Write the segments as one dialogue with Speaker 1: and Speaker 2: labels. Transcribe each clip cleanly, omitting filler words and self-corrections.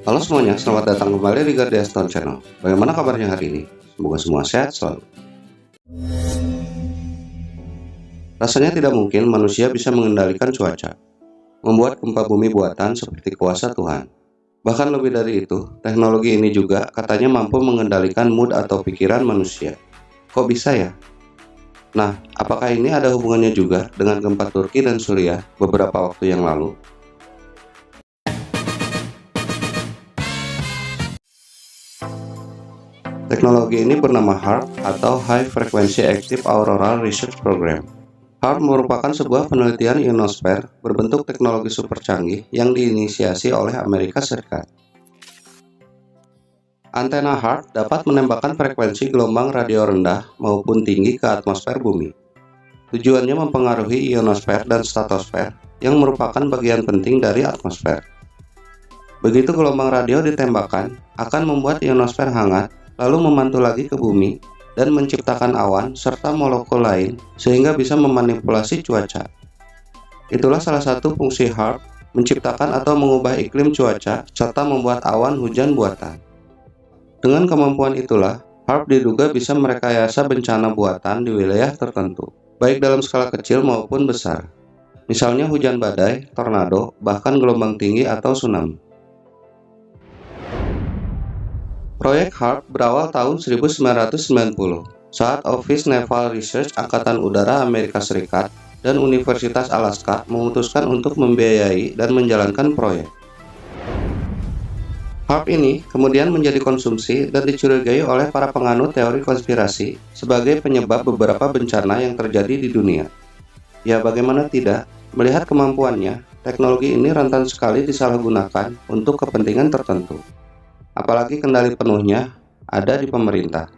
Speaker 1: Halo semuanya, selamat datang kembali di Gardia Stone Channel. Bagaimana kabarnya hari ini? Semoga semua sehat selalu. Rasanya tidak mungkin manusia bisa mengendalikan cuaca, membuat gempa bumi buatan seperti kuasa Tuhan. Bahkan lebih dari itu, teknologi ini juga katanya mampu mengendalikan mood atau pikiran manusia. Kok bisa ya? Nah, apakah ini ada hubungannya juga dengan gempa Turki dan Suriah beberapa waktu yang lalu? Teknologi ini bernama HAARP atau High Frequency Active Auroral Research Program. HAARP merupakan sebuah penelitian ionosfer berbentuk teknologi super canggih yang diinisiasi oleh Amerika Serikat. Antena HAARP dapat menembakkan frekuensi gelombang radio rendah maupun tinggi ke atmosfer bumi. Tujuannya mempengaruhi ionosfer dan stratosfer yang merupakan bagian penting dari atmosfer. Begitu gelombang radio ditembakkan, akan membuat ionosfer hangat, lalu memantul lagi ke bumi dan menciptakan awan serta molekul lain sehingga bisa memanipulasi cuaca. Itulah salah satu fungsi HAARP, menciptakan atau mengubah iklim cuaca serta membuat awan hujan buatan. Dengan kemampuan itulah, HAARP diduga bisa merekayasa bencana buatan di wilayah tertentu, baik dalam skala kecil maupun besar. Misalnya hujan badai, tornado, bahkan gelombang tinggi atau tsunami. Proyek HAARP berawal tahun 1990 saat Office Naval Research Angkatan Udara Amerika Serikat dan Universitas Alaska memutuskan untuk membiayai dan menjalankan proyek. HAARP ini kemudian menjadi konsumsi dan dicurigai oleh para penganut teori konspirasi sebagai penyebab beberapa bencana yang terjadi di dunia. Ya, bagaimana tidak, melihat kemampuannya, teknologi ini rentan sekali disalahgunakan untuk kepentingan tertentu. Apalagi kendali penuhnya ada di pemerintah.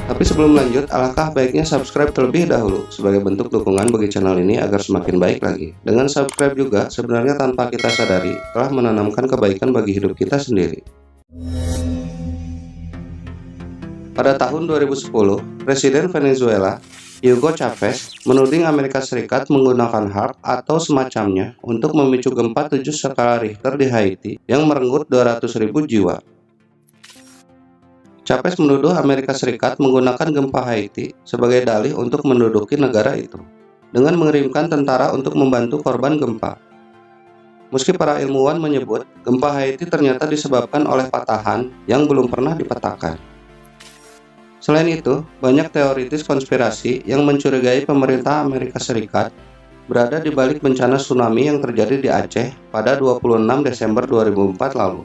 Speaker 1: Tapi sebelum lanjut, alangkah baiknya subscribe terlebih dahulu sebagai bentuk dukungan bagi channel ini agar semakin baik lagi. Dengan subscribe juga, sebenarnya tanpa kita sadari, telah menanamkan kebaikan bagi hidup kita sendiri. Pada tahun 2010, Presiden Venezuela, Hugo Chavez, menuding Amerika Serikat menggunakan HAARP atau semacamnya untuk memicu gempa 7 skala Richter di Haiti yang merenggut 200.000 jiwa. Chavez menuduh Amerika Serikat menggunakan gempa Haiti sebagai dalih untuk menduduki negara itu, dengan mengirimkan tentara untuk membantu korban gempa. Meski para ilmuwan menyebut gempa Haiti ternyata disebabkan oleh patahan yang belum pernah dipetakan. Selain itu, banyak teoritis konspirasi yang mencurigai pemerintah Amerika Serikat berada di balik bencana tsunami yang terjadi di Aceh pada 26 Desember 2004 lalu.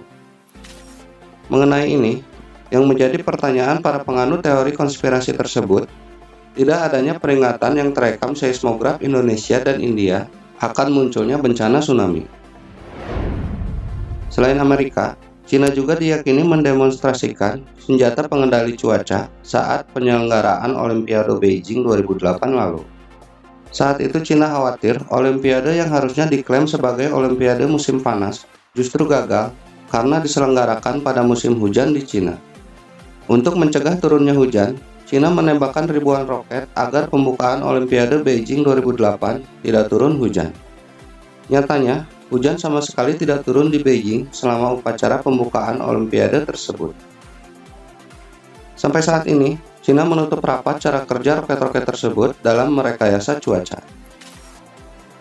Speaker 1: Mengenai ini, yang menjadi pertanyaan para penganut teori konspirasi tersebut, tidak adanya peringatan yang terekam seismograf Indonesia dan India akan munculnya bencana tsunami. Selain Amerika, Cina juga diyakini mendemonstrasikan senjata pengendali cuaca saat penyelenggaraan Olimpiade Beijing 2008 lalu. Saat itu Cina khawatir Olimpiade yang harusnya diklaim sebagai Olimpiade musim panas justru gagal karena diselenggarakan pada musim hujan di Cina. Untuk mencegah turunnya hujan, Cina menembakkan ribuan roket agar pembukaan Olimpiade Beijing 2008 tidak turun hujan. Nyatanya, hujan sama sekali tidak turun di Beijing selama upacara pembukaan Olimpiade tersebut. Sampai saat ini, Cina menutup rapat cara kerja roket-roket tersebut dalam merekayasa cuaca.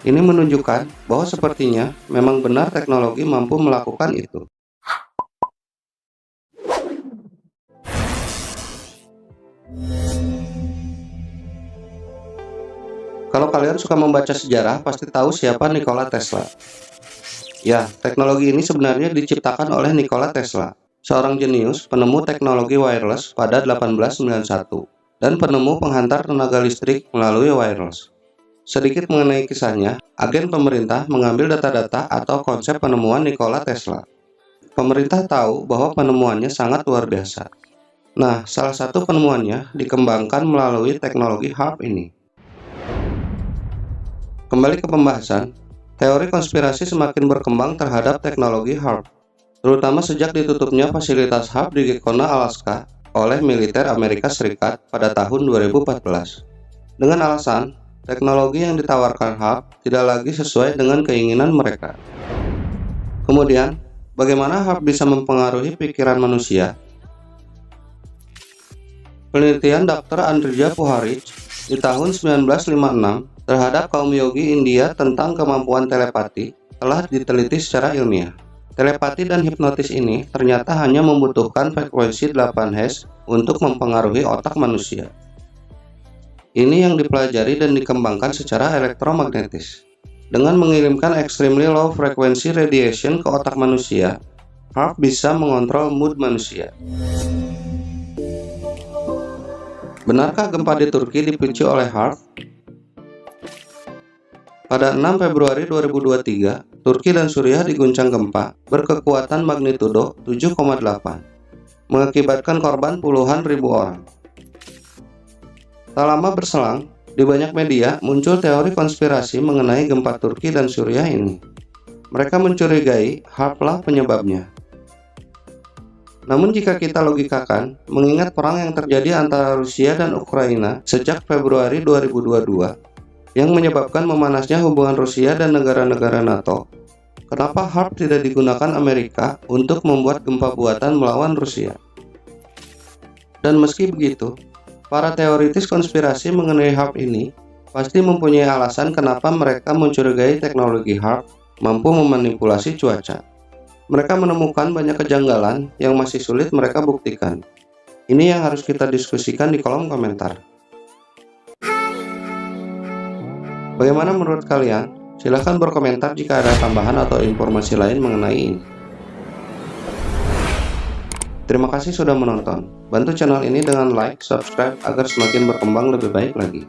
Speaker 1: Ini menunjukkan bahwa sepertinya memang benar teknologi mampu melakukan itu. Kalau kalian suka membaca sejarah, pasti tahu siapa Nikola Tesla. Ya, teknologi ini sebenarnya diciptakan oleh Nikola Tesla, seorang jenius penemu teknologi wireless pada 1891 dan penemu penghantar tenaga listrik melalui wireless. Sedikit mengenai kisahnya, agen pemerintah mengambil data-data atau konsep penemuan Nikola Tesla. Pemerintah tahu bahwa penemuannya sangat luar biasa. Nah, salah satu penemuannya dikembangkan melalui teknologi HAARP ini. Kembali ke pembahasan, teori konspirasi semakin berkembang terhadap teknologi HAARP, terutama sejak ditutupnya fasilitas HAARP di Gekona, Alaska oleh militer Amerika Serikat pada tahun 2014. Dengan alasan teknologi yang ditawarkan HARP tidak lagi sesuai dengan keinginan mereka. Kemudian, bagaimana HARP bisa mempengaruhi pikiran manusia? Penelitian Dr. Andrija Puharich di tahun 1956 terhadap kaum yogi India tentang kemampuan telepati telah diteliti secara ilmiah. Telepati dan hipnotis ini ternyata hanya membutuhkan frekuensi 8 Hz untuk mempengaruhi otak manusia. Ini yang dipelajari dan dikembangkan secara elektromagnetis. Dengan mengirimkan extremely low frequency radiation ke otak manusia, HARP bisa mengontrol mood manusia. Benarkah gempa di Turki dipicu oleh HARP? Pada 6 Februari 2023, Turki dan Suriah diguncang gempa berkekuatan magnitudo 7,8, mengakibatkan korban puluhan ribu orang. Tak lama berselang, di banyak media muncul teori konspirasi mengenai gempa Turki dan Suriah ini. Mereka mencurigai HARP-lah penyebabnya. Namun jika kita logikakan, mengingat perang yang terjadi antara Rusia dan Ukraina sejak Februari 2022, yang menyebabkan memanasnya hubungan Rusia dan negara-negara NATO, kenapa HARP tidak digunakan Amerika untuk membuat gempa buatan melawan Rusia? Dan meski begitu, para teoritis konspirasi mengenai HARP ini pasti mempunyai alasan kenapa mereka mencurigai teknologi HARP mampu memanipulasi cuaca. Mereka menemukan banyak kejanggalan yang masih sulit mereka buktikan. Ini yang harus kita diskusikan di kolom komentar. Bagaimana menurut kalian? Silahkan berkomentar jika ada tambahan atau informasi lain mengenai ini. Terima kasih sudah menonton. Bantu channel ini dengan like, subscribe agar semakin berkembang lebih baik lagi.